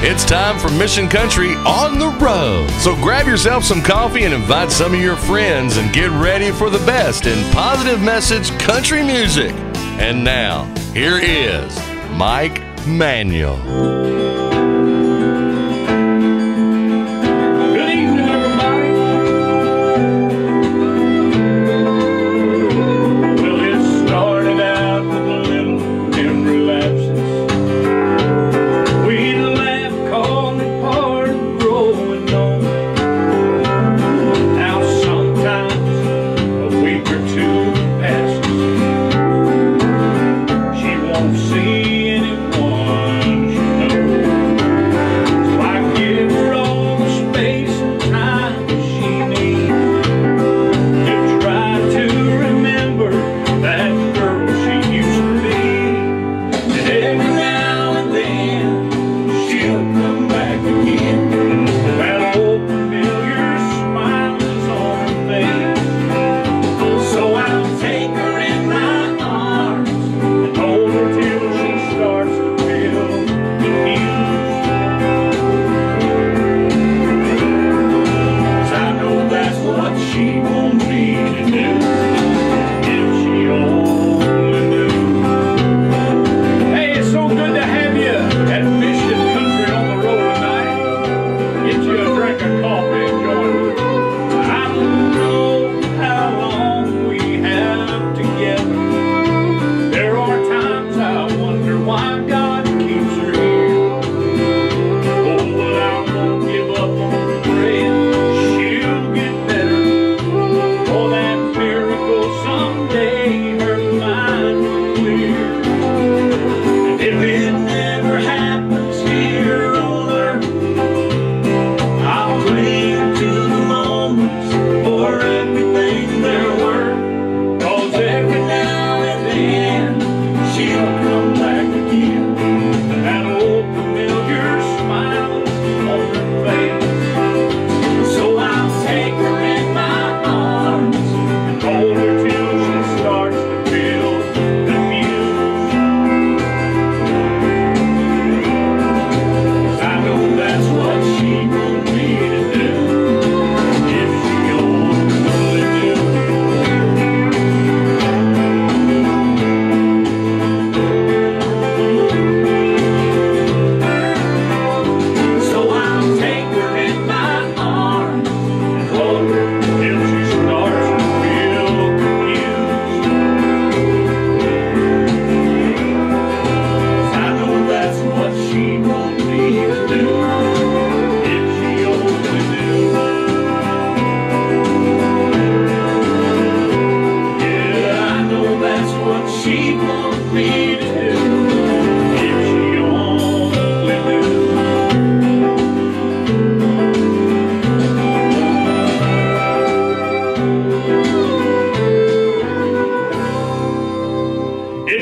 It's time for Mission Country on the road. So grab yourself some coffee and invite some of your friends and get ready for the best in positive message country music. And now, here is Mike Manuel.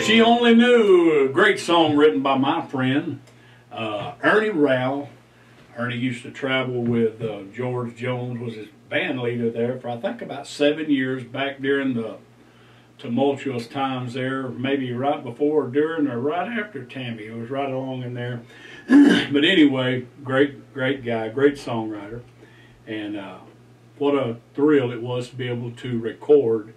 She Only Knew, a great song written by my friend, Ernie Rowell. Ernie used to travel with George Jones, was his band leader there for I think about 7 years back during the tumultuous times there, maybe right before, during, or right after Tammy. It was right along in there. But anyway, great guy, great songwriter. And what a thrill it was to be able to record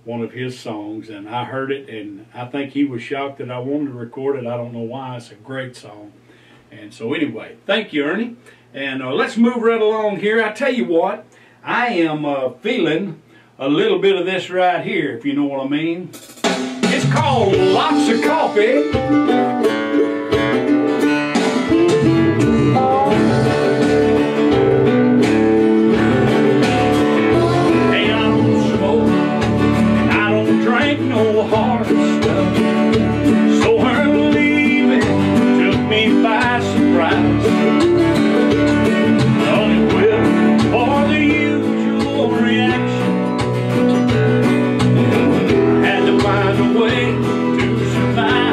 one of his songs, and I heard it and I think he was shocked that I wanted to record it. I don't know why. It's a great song. And so anyway, thank you, Ernie. And let's move right along here. I tell you what, I am feeling a little bit of this right here, if you know what I mean. It's called Lots of Coffee. No hard stuff, so her leaving took me by surprise. Only waiting for the usual reaction. Had to find a way to survive.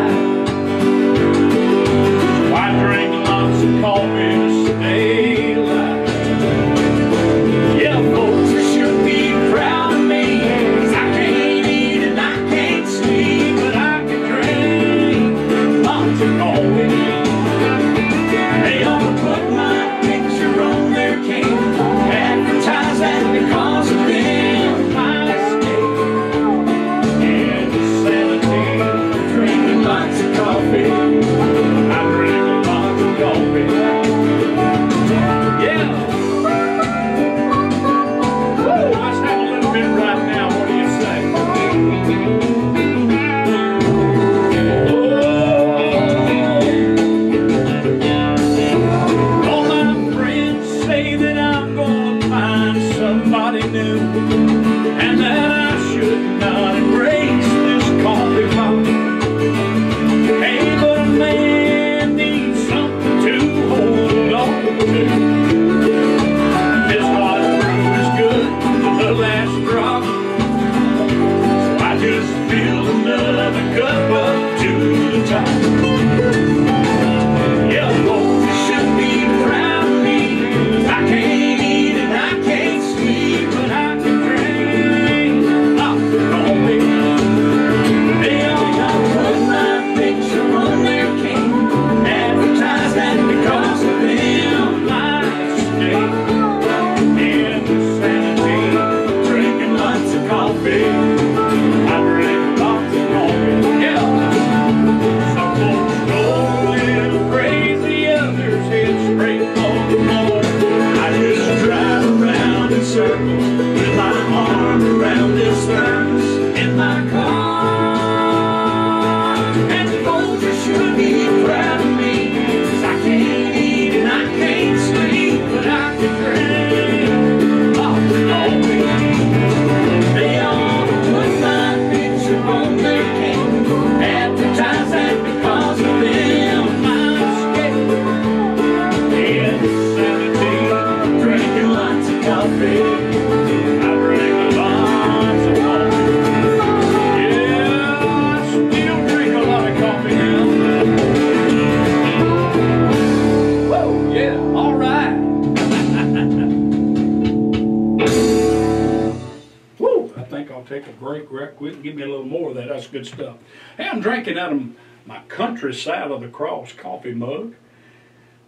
break right quick. Give me a little more of that. That's good stuff. Hey, I'm drinking out of my Country Side of the Cross coffee mug.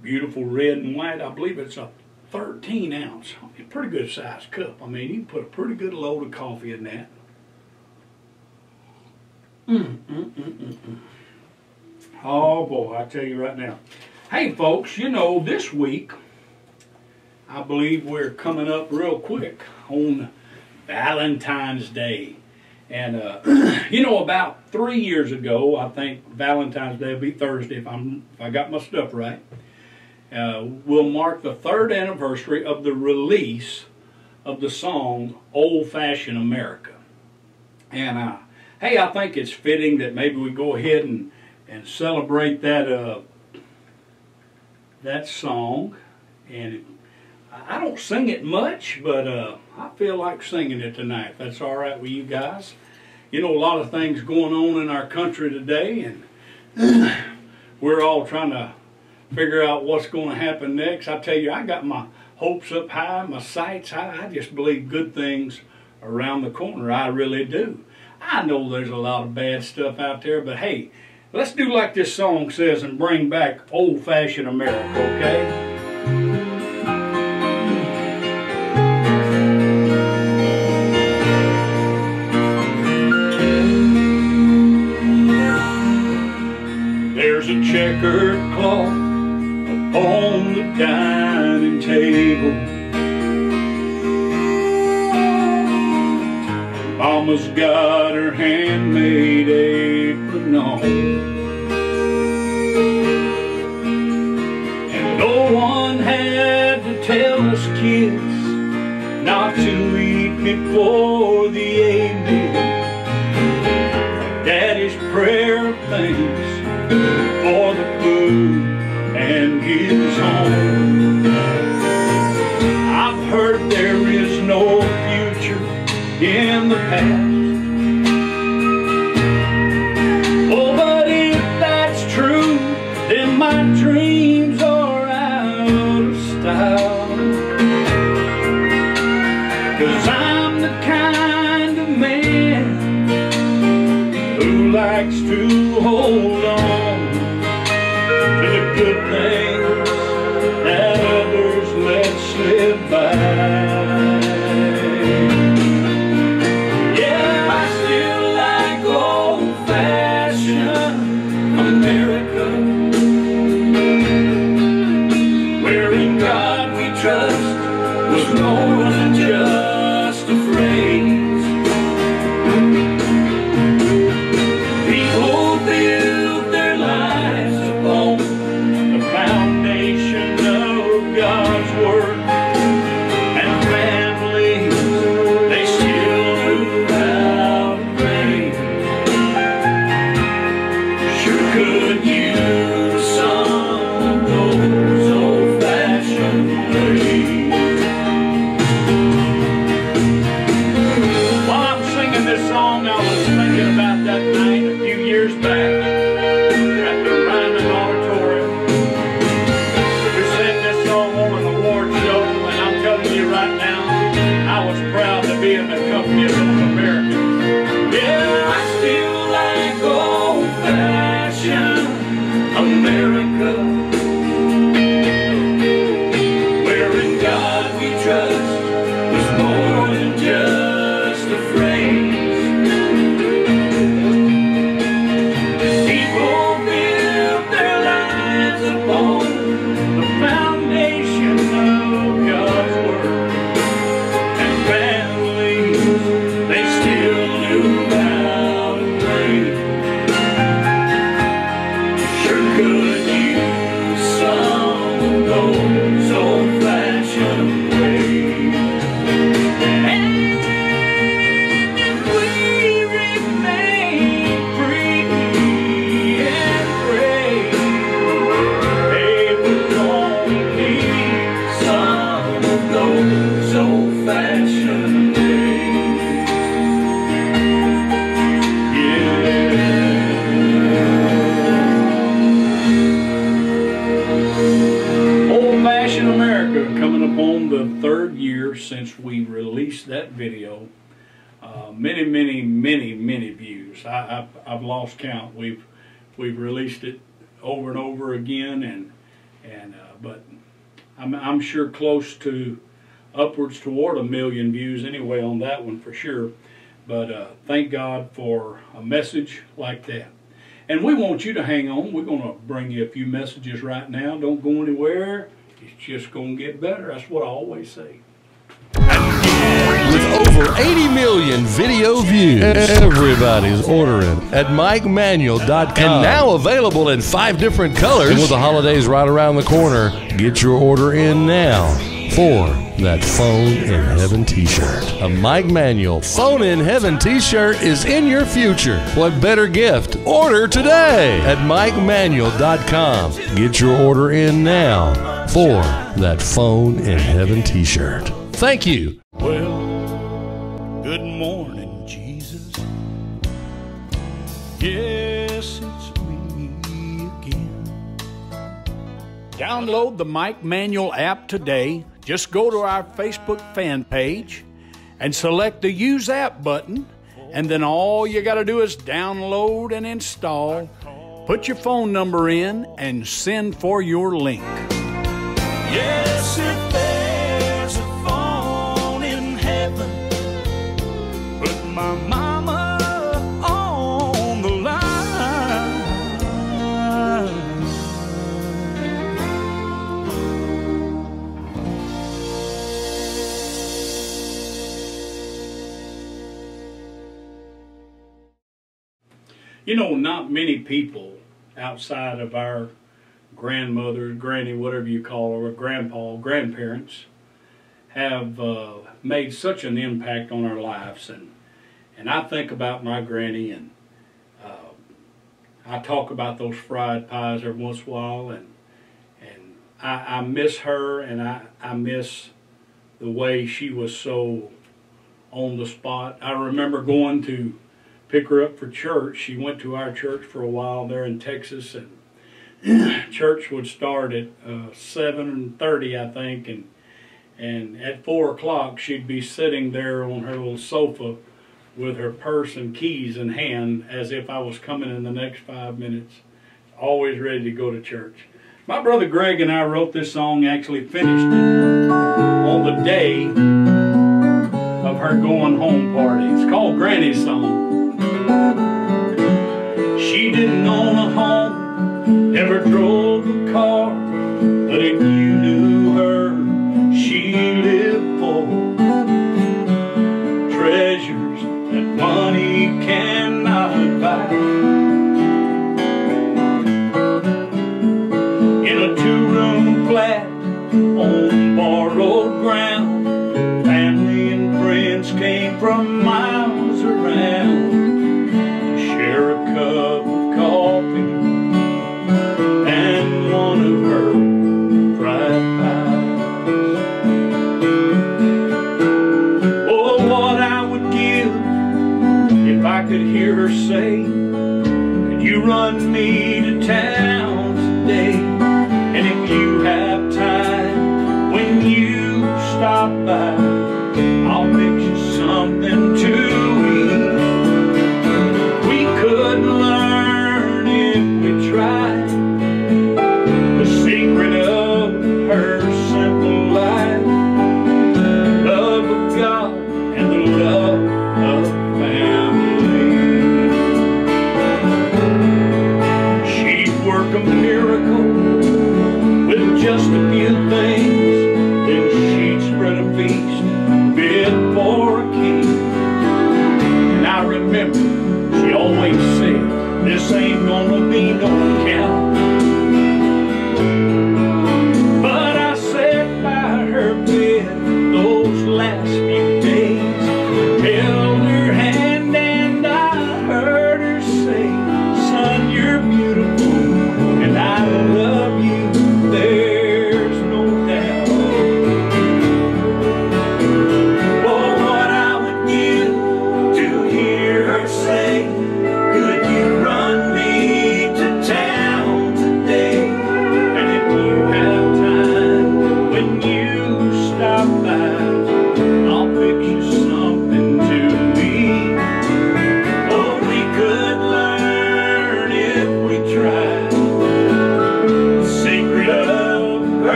Beautiful red and white. I believe it's a 13 ounce. A pretty good sized cup. I mean, you can put a pretty good load of coffee in that. Oh boy, I tell you right now. Hey folks, you know, this week, I believe we're coming up real quick on Valentine's Day. And, you know, about 3 years ago, I think Valentine's Day will be Thursday if I got my stuff right. We'll mark the 3rd anniversary of the release of the song Old Fashioned America. And, hey, I think it's fitting that maybe we go ahead and celebrate that, that song. And I don't sing it much, but I feel like singing it tonight, if that's all right with you guys. You know, a lot of things going on in our country today, and we're all trying to figure out what's going to happen next. I tell you, I got my hopes up high, my sights high. I just believe good things around the corner. I really do. I know there's a lot of bad stuff out there, but hey, let's do like this song says and bring back old-fashioned America, okay? There's a checkered cloth upon the dining table. Mama's got her handmade apron on. And no one had to tell us kids not to eat before the amen. Daddy's prayer of thanks for the food and his home. I've heard there is no future in the past. Oh, but if that's true, then my dreams are out of style. 'Cause I'm the kind of man who likes to hold on to the good things that others let slip by. Since we released that video, many views. I've lost count. We've released it over and over again, but I'm sure close to upwards toward 1 million views anyway on that one for sure. But thank God for a message like that. And we want you to hang on. We're going to bring you a few messages right now. Don't go anywhere. It's just going to get better. That's what I always say. With over 80 million video views, everybody's ordering at MikeManuel.com. And now available in 5 different colors. And with the holidays right around the corner, get your order in now for that Phone in Heaven t-shirt. A Mike Manuel Phone in Heaven t-shirt is in your future. What better gift? Order today at MikeManuel.com. Get your order in now for that Phone in Heaven t-shirt. Thank you. Well, good morning, Jesus. Yes, it's me again. Download the Mike Manuel app today. Just go to our Facebook fan page and select the Use App button, and then all you got to do is download and install, put your phone number in, and send for your link. Yes, if there's a phone in heaven, put my mama on the line. You know, not many people outside of our grandmother, granny, whatever you call her, or grandpa, grandparents, have made such an impact on our lives. And I think about my granny, and I talk about those fried pies every once in a while, and I miss her, and I miss the way she was so on the spot. I remember going to pick her up for church. She went to our church for a while there in Texas, and church would start at 7:30, I think, and at 4 o'clock she'd be sitting there on her little sofa with her purse and keys in hand, as if I was coming in the next 5 minutes, always ready to go to church. My brother Greg and I wrote this song, actually finished it on the day of her going home party. It's called Brandy Song. She didn't own a home, never drove a car, but if you knew her, she lived for treasures that money cannot buy. In a 2-room flat on borrowed ground, family and friends came from miles around to share a cup of coffee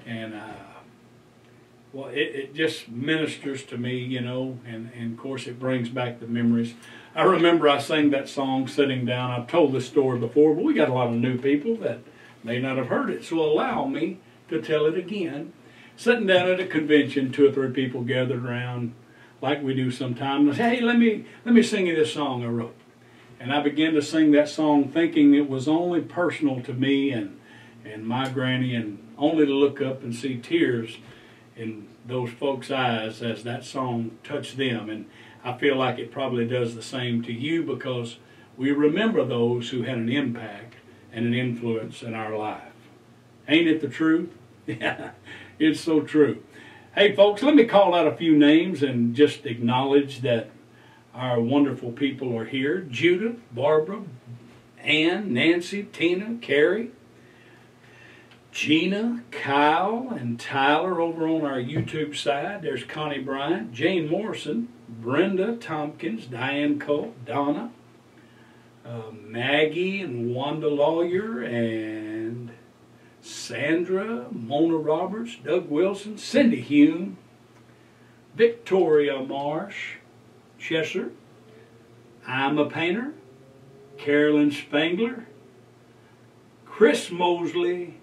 And well, it just ministers to me, you know, and of course it brings back the memories. I remember I sang that song sitting down. I've told this story before, but we got a lot of new people that may not have heard it, so allow me to tell it again. Sitting down at a convention, 2 or 3 people gathered around, like we do sometimes. And I said, hey, let me sing you this song I wrote. And I began to sing that song thinking it was only personal to me and my granny, and only to look up and see tears in those folks' eyes as that song touched them. And I feel like it probably does the same to you, because we remember those who had an impact and an influence in our life. Ain't it the truth? Yeah, it's so true. Hey folks, let me call out a few names and just acknowledge that our wonderful people are here. Judith, Barbara, Ann, Nancy, Tina, Carrie, Gina, Kyle, and Tyler over on our YouTube side. There's Connie Bryant, Jane Morrison, Brenda Tompkins, Diane Cole, Donna, Maggie and Wanda Lawyer, and Sandra, Mona Roberts, Doug Wilson, Cindy Hume, Victoria Marsh, Chesser, I'm a Painter, Carolyn Spangler, Chris Mosley,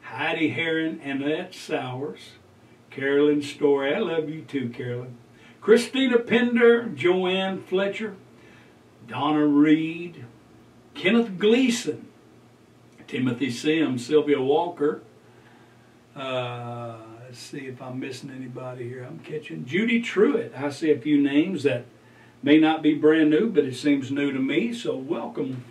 Heidi Heron, Annette Sowers, Carolyn Story, I love you too, Carolyn, Christina Pender, Joanne Fletcher, Donna Reed, Kenneth Gleason, Timothy Sims, Sylvia Walker, let's see if I'm missing anybody here. I'm catching Judy Truitt. I see a few names that may not be brand new, but it seems new to me, so welcome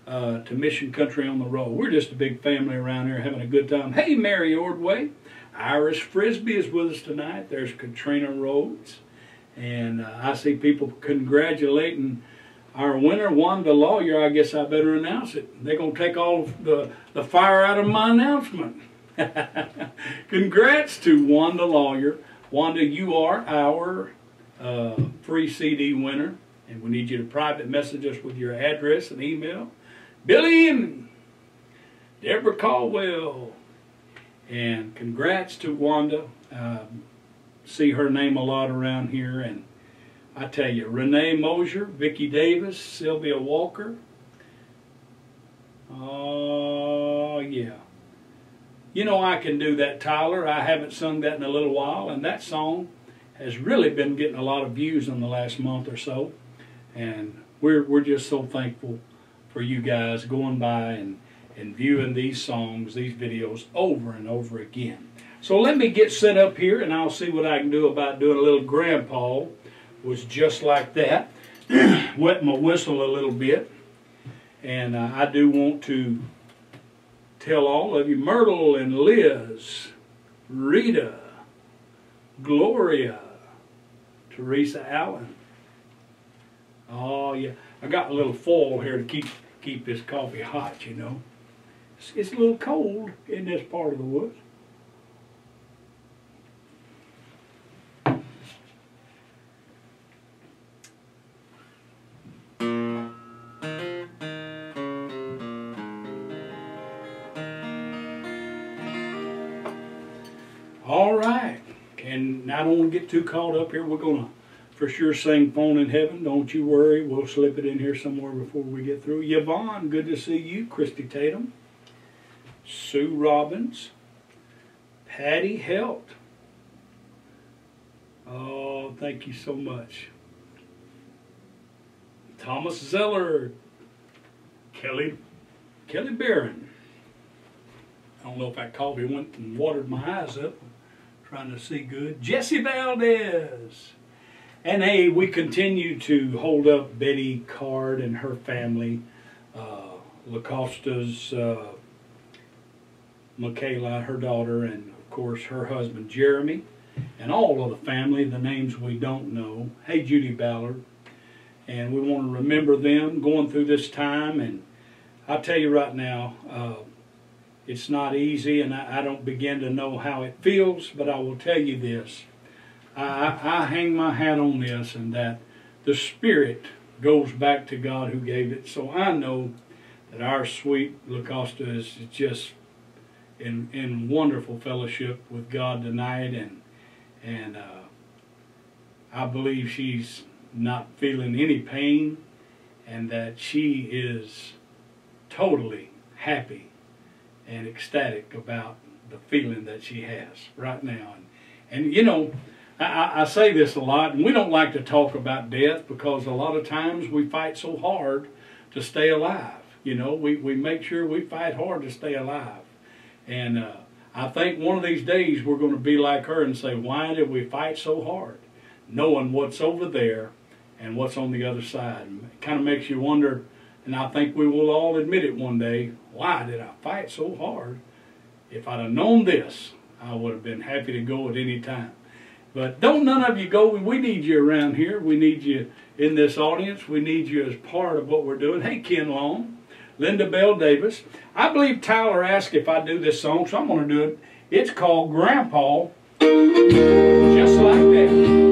to Mission Country on the Road. We're just a big family around here having a good time. Hey, Mary Ordway. Iris Frisbee is with us tonight. There's Katrina Rhodes. And I see people congratulating our winner, Wanda Lawyer. I guess I better announce it. They're going to take all the fire out of my announcement. Congrats to Wanda Lawyer. Wanda, you are our free CD winner. And we need you to private message us with your address and email. Billy and Deborah Caldwell. And congrats to Wanda. See her name a lot around here. And I tell you, Renee Mosier, Vicki Davis, Sylvia Walker. Oh, yeah. You know I can do that, Tyler. I haven't sung that in a little while, and that song has really been getting a lot of views in the last month or so. And we're just so thankful for you guys going by and viewing these songs, these videos over and over again. So let me get set up here, and I'll see what I can do about doing a little grandpa. Was just like that. Wet my whistle a little bit. And I do want to tell all of you, Myrtle and Liz, Rita, Gloria, Teresa Allen. Oh yeah, I got a little foil here to keep this coffee hot, you know. It's a little cold in this part of the woods. All right, and I don't want to get too caught up here. We're going to for sure sing Phone in Heaven. Don't you worry. We'll slip it in here somewhere before we get through. Yvonne, good to see you. Christy Tatum. Sue Robbins. Patty Helt. Oh, thank you so much. Thomas Zeller. Kelly Barron. I don't know if that coffee went and watered my eyes up. Trying to see good. Jesse Valdez. And hey, we continue to hold up Betty Card and her family. LaCosta's Michaela, her daughter, and of course her husband Jeremy. And all of the family, the names we don't know. Hey, Judy Ballard. And we want to remember them going through this time. And I'll tell you right now, it's not easy, and I don't begin to know how it feels, but I will tell you this. I hang my hat on this, and that the Spirit goes back to God who gave it. So I know that our sweet LaCosta is just in wonderful fellowship with God tonight, and I believe she's not feeling any pain, and that she is totally happy and ecstatic about the feeling that she has right now. And you know, I say this a lot, and we don't like to talk about death because a lot of times we fight so hard to stay alive. You know, we make sure we fight hard to stay alive. And I think one of these days we're going to be like her and say, why did we fight so hard? Knowing what's over there and what's on the other side. It kind of makes you wonder, and I think we will all admit it one day, why did I fight so hard? If I'd have known this, I would have been happy to go at any time. But don't none of you go. We need you around here. We need you in this audience. We need you as part of what we're doing. Hey, Ken Long, Linda Bell Davis. I believe Tyler asked if I do this song, so I'm going to do it. It's called Grandpa, Just Like That.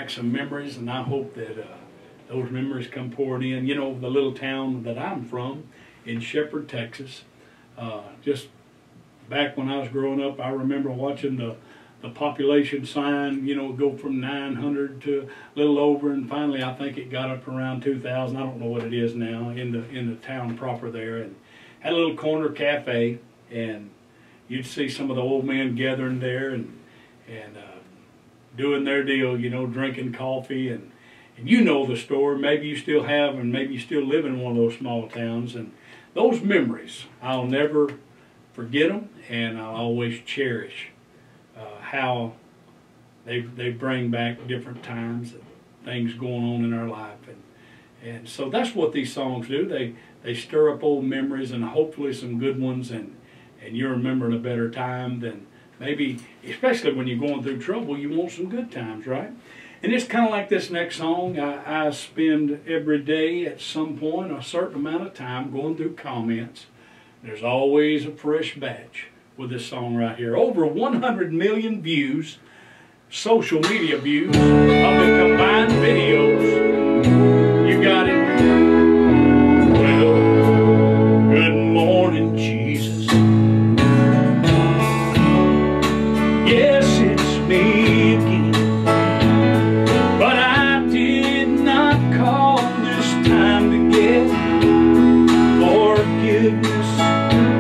Some memories, and I hope that those memories come pouring in. You know, the little town that I'm from in Shepherd, Texas, just back when I was growing up, I remember watching the population sign, you know, go from 900 to a little over, and finally I think it got up around 2,000. I don't know what it is now in the town proper there, and had a little corner cafe, and you'd see some of the old men gathering there and doing their deal, you know, drinking coffee, and you know the store. Maybe you still have, and maybe you still live in one of those small towns, and those memories, I'll never forget them, and I'll always cherish how they bring back different times and things going on in our life, and so that's what these songs do. They stir up old memories, and hopefully some good ones, and you're remembering a better time than maybe, especially when you're going through trouble, you want some good times, right? And it's kind of like this next song. I spend every day at some point a certain amount of time going through comments. There's always a fresh batch with this song right here. Over 100 million views, social media views of the combined videos. You got it? Well, good morning, Jesus. Yes, it's me again. But I did not call this time to get forgiveness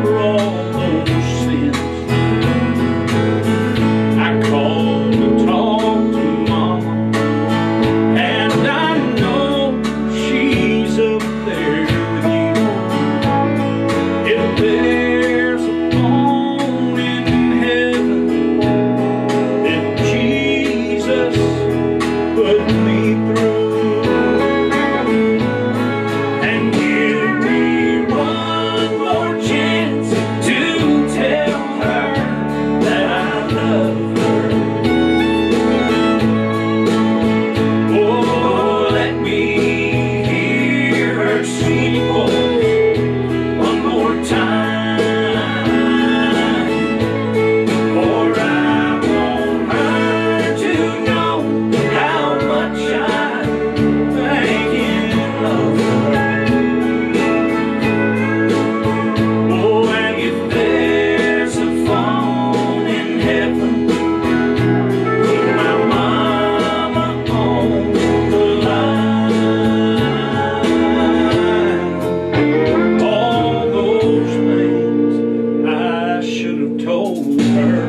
for all those sins. I called to talk to Mama, and I know she's up there with you. If there's a phone in heaven, then Jesus put me through, and give me one more chance to tell her that I love her. Oh, let me hear her sweet voice one more time, for I want her to know how much I think and love her. Oh, and if there's a phone in heaven, put my mama on the line. All those things I should have told her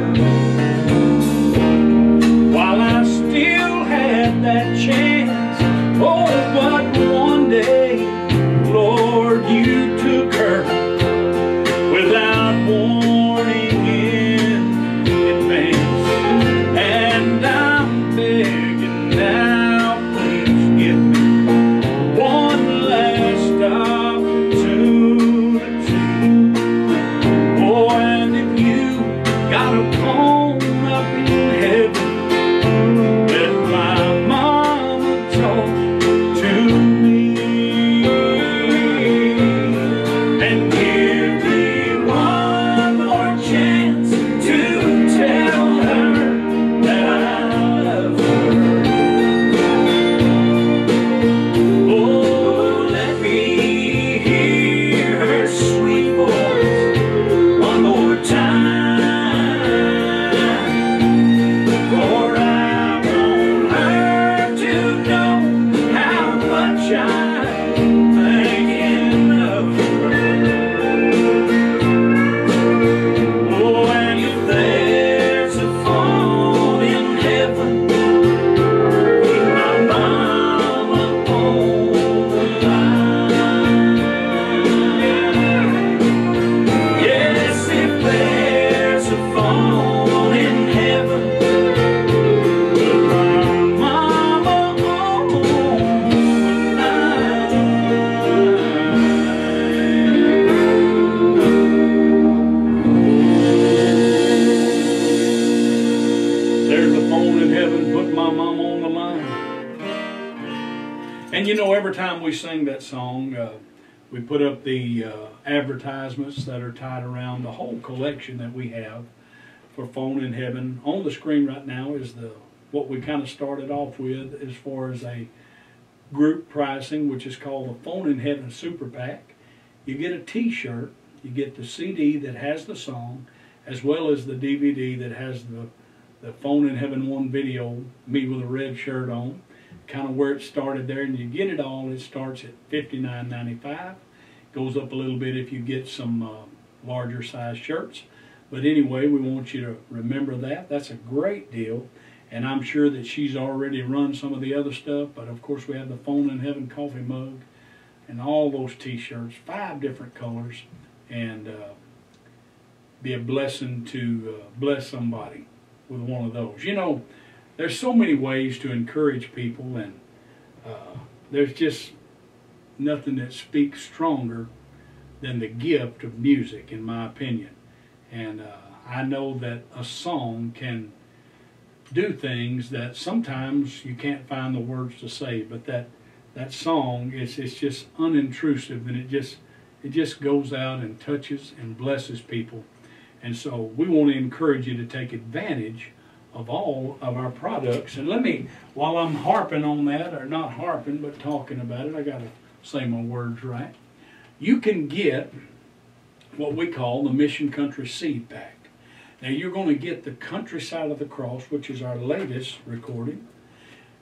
while I still had that chance. Oh, but one day, Lord, you took her without warning in advance, and I'm begging now, please give me one last opportunity. Oh, and if you got a phone up in heaven, let my mama talk to me, and give me one more chance to tell her that I love her. Oh, let me hear her sweet voice one more time, for I want her to know how much I think and love her. Oh, and if there's a phone in heaven, keep my mama on the line. Yes, if there's a phone in heaven, put my mama on the line. There's a phone in heaven, put my mama on the line. And you know, every time we sing that song, we put up the advertisements that are tied around the whole collection that we have for Phone in Heaven. On the screen right now is what we kind of started off with as far as a group pricing, which is called the Phone in Heaven Super Pack. You get a t-shirt, you get the CD that has the song, as well as the DVD that has the Phone in Heaven 1 video, me with a red shirt on, kind of where it started there. And you get it all, it starts at $59.95. Goes up a little bit if you get some larger size shirts. But anyway, we want you to remember that. That's a great deal. And I'm sure that she's already run some of the other stuff. But of course, we have the Phone in Heaven coffee mug and all those t-shirts, 5 different colors. And be a blessing to bless somebody with one of those. You know, there's so many ways to encourage people, and there's just nothing that speaks stronger than the gift of music, in my opinion. And I know that a song can do things that sometimes you can't find the words to say, but that song it's just unintrusive, and it just goes out and touches and blesses people. And so we want to encourage you to take advantage of all of our products. And let me, while I'm harping on that, or not harping, but talking about it, I got to say my words right. You can get what we call the Mission Country Seed Pack. Now you're going to get the Countryside of the Cross, which is our latest recording.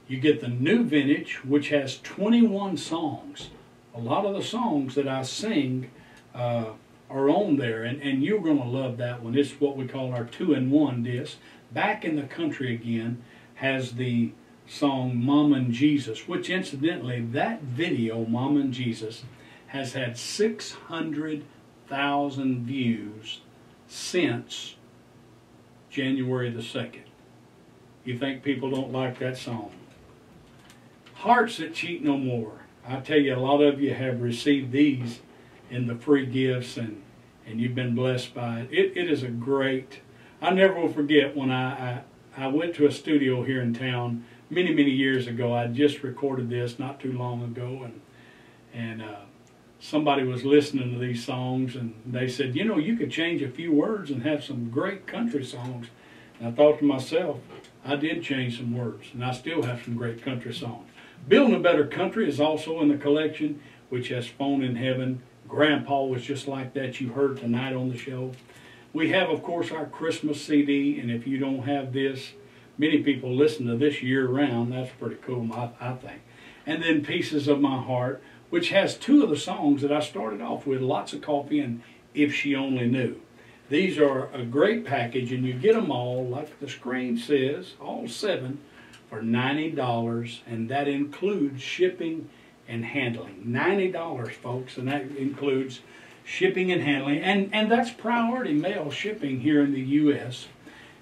You get the New Vintage, which has 21 songs. A lot of the songs that I sing are on there, and you're going to love that one. It's what we call our 2-in-1 disc. Back in the Country Again has the song Mama and Jesus, which incidentally, that video, Mama and Jesus, has had 600,000 views since January the 2nd. You think people don't like that song? Hearts That Cheat No More. I tell you, a lot of you have received these in the free gifts, and you've been blessed by it. It is a great, I never will forget when I went to a studio here in town many years ago. I just recorded this not too long ago, and somebody was listening to these songs, and they said, you know, you could change a few words and have some great country songs. And I thought to myself, I did change some words, and I still have some great country songs. Building a Better Country is also in the collection, which has Phone in Heaven. Grandpa was just like that, you heard tonight on the show. We have, of course, our Christmas CD, and if you don't have this, many people listen to this year-round. That's pretty cool, I think. And then Pieces of My Heart, which has 2 of the songs that I started off with, Lots of Coffee and If She Only Knew. These are a great package, and you get them all, like the screen says, all 7, for $90, and that includes shipping and handling. $90, folks, and that includes shipping and handling, and that's priority mail shipping here in the U.S.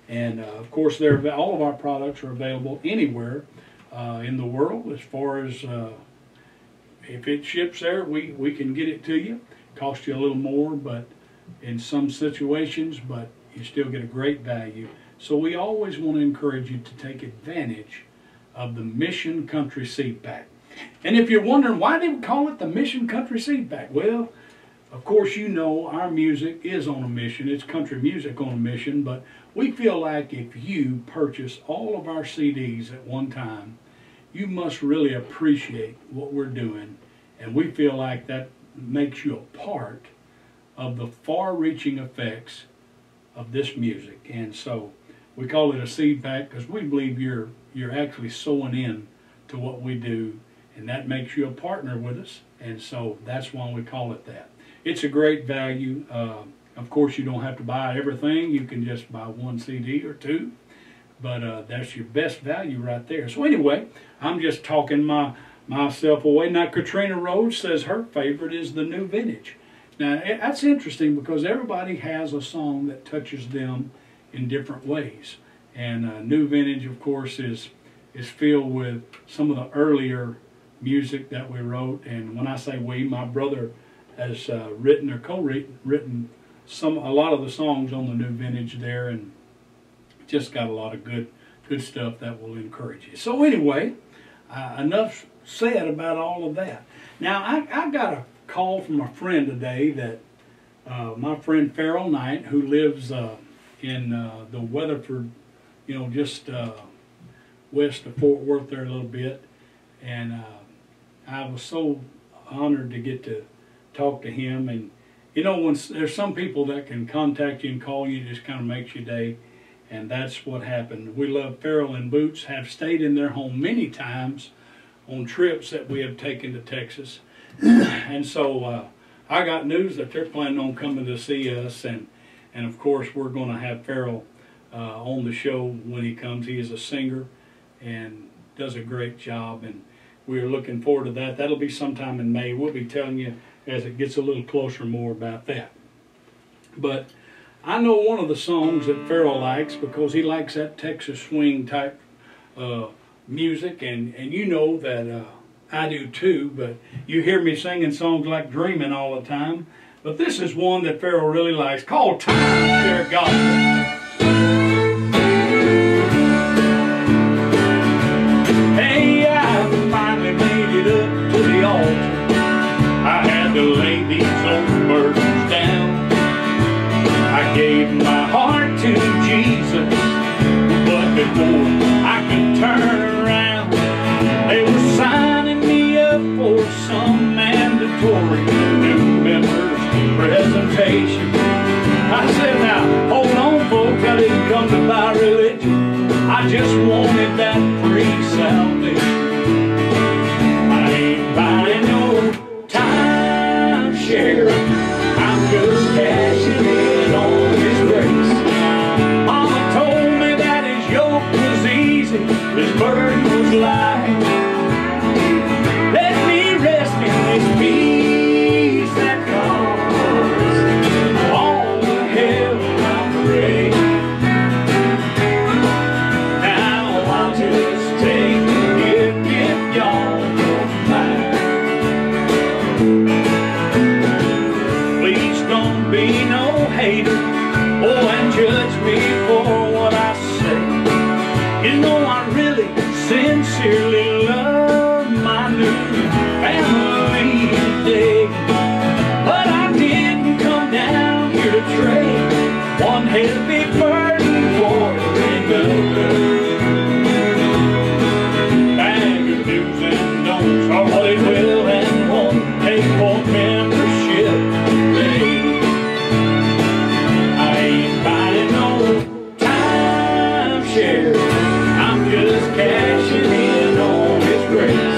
And of course, all of our products are available anywhere in the world. As far as if it ships there, we can get it to you. Cost you a little more, but in some situations, but you still get a great value. So we always want to encourage you to take advantage of the Mission Country Seed Pack. And if you're wondering why they would call it the Mission Country Seed Pack, well, of course, you know our music is on a mission. It's country music on a mission, but we feel like if you purchase all of our CDs at one time, you must really appreciate what we're doing, and we feel like that makes you a part of the far-reaching effects of this music. And so we call it a seed pack because we believe you're actually sowing in to what we do, and that makes you a partner with us, and so that's why we call it that. It's a great value. Of course, you don't have to buy everything. You can just buy 1 CD or 2, but that's your best value right there. So anyway, I'm just talking myself away. Now, Katrina Rhodes says her favorite is the New Vintage. Now, that's interesting because everybody has a song that touches them in different ways. And New Vintage, of course, is filled with some of the earlier music that we wrote. And when I say we, my brother has written or co-written a lot of the songs on the New Vintage there, and just got a lot of good stuff that will encourage you. So anyway, enough said about all of that. Now, I got a call from a friend today that my friend Farrell Knight, who lives in the Weatherford, just west of Fort Worth there a little bit, and I was so honored to get to talk to him, and You know, when there's some people that can contact you and call you, just kind of makes your day, and that's what happened. We love Farrell and Boots, have stayed in their home many times on trips that we have taken to Texas. And so I got news that they're planning on coming to see us, and of course we're going to have Farrell on the show when he comes. He is a singer and does a great job, and we are looking forward to that. That'll be sometime in May. We'll be telling you as it gets a little closer more about that. But I know one of the songs that Farrell likes because he likes that Texas swing type music, and you know that I do too, but you hear me singing songs like Dreaming all the time. But this is one that Farrell really likes, called Time Share Gospel. Hey, I finally made it up to the altar. I had to lay these old burdens down. I gave my heart to Jesus, but before I could turn around, they were signing me up for some mandatory new members presentation. I said, now, hold on, folks, I didn't come to buy religion. I just wanted that free salvation. I ain't buying no time share. I'm just cashing in on His grace. Mama told me that His yoke was easy, His burden was light. Let me rest in His peace that comes all the hell I pray. Now I'll just take it if y'all don't mind. Please don't be no hater, oh, and judge me for what I say. You know I really sincerely love my new family today, but I didn't come down here to trade one heavy burden for another. Bag of do's and don'ts are what it will and won't take for membership today. I ain't buying no time share. I'm just cashing in on His grace.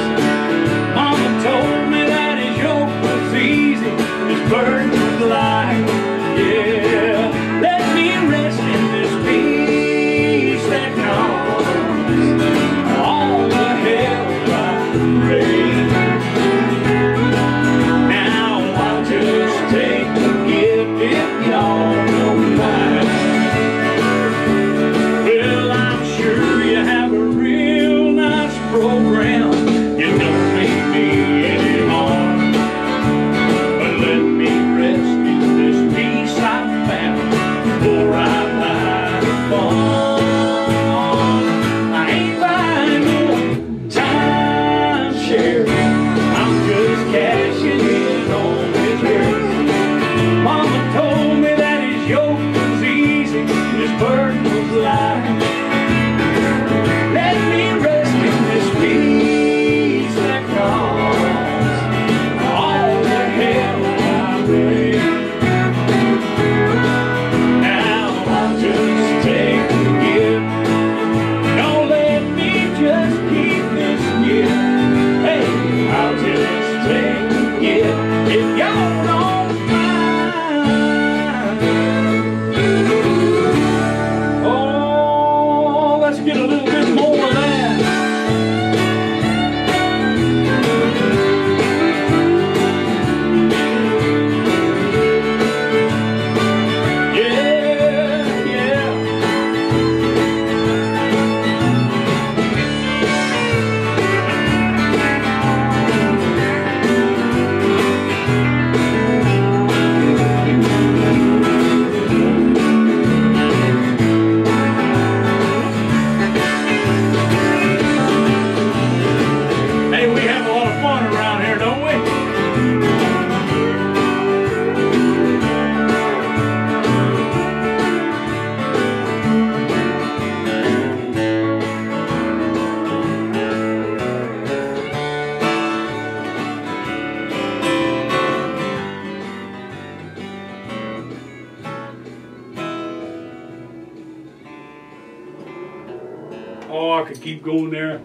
Oh, I could keep going there.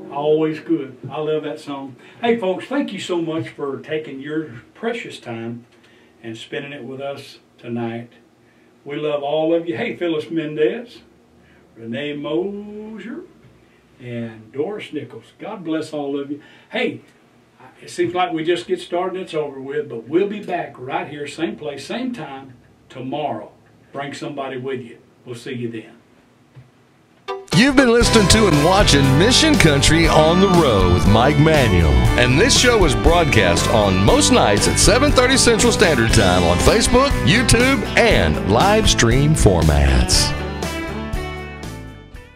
I always could. I love that song. Hey, folks, thank you so much for taking your precious time and spending it with us tonight. We love all of you. Hey, Phyllis Mendez, Renee Mosier, and Doris Nichols. God bless all of you. Hey, it seems like we just get started and it's over with, but we'll be back right here, same place, same time, tomorrow. Bring somebody with you. We'll see you then. You've been listening to and watching Mission Country on the Road with Mike Manuel. And this show is broadcast on most nights at 7:30 Central Standard Time on Facebook, YouTube, and live stream formats.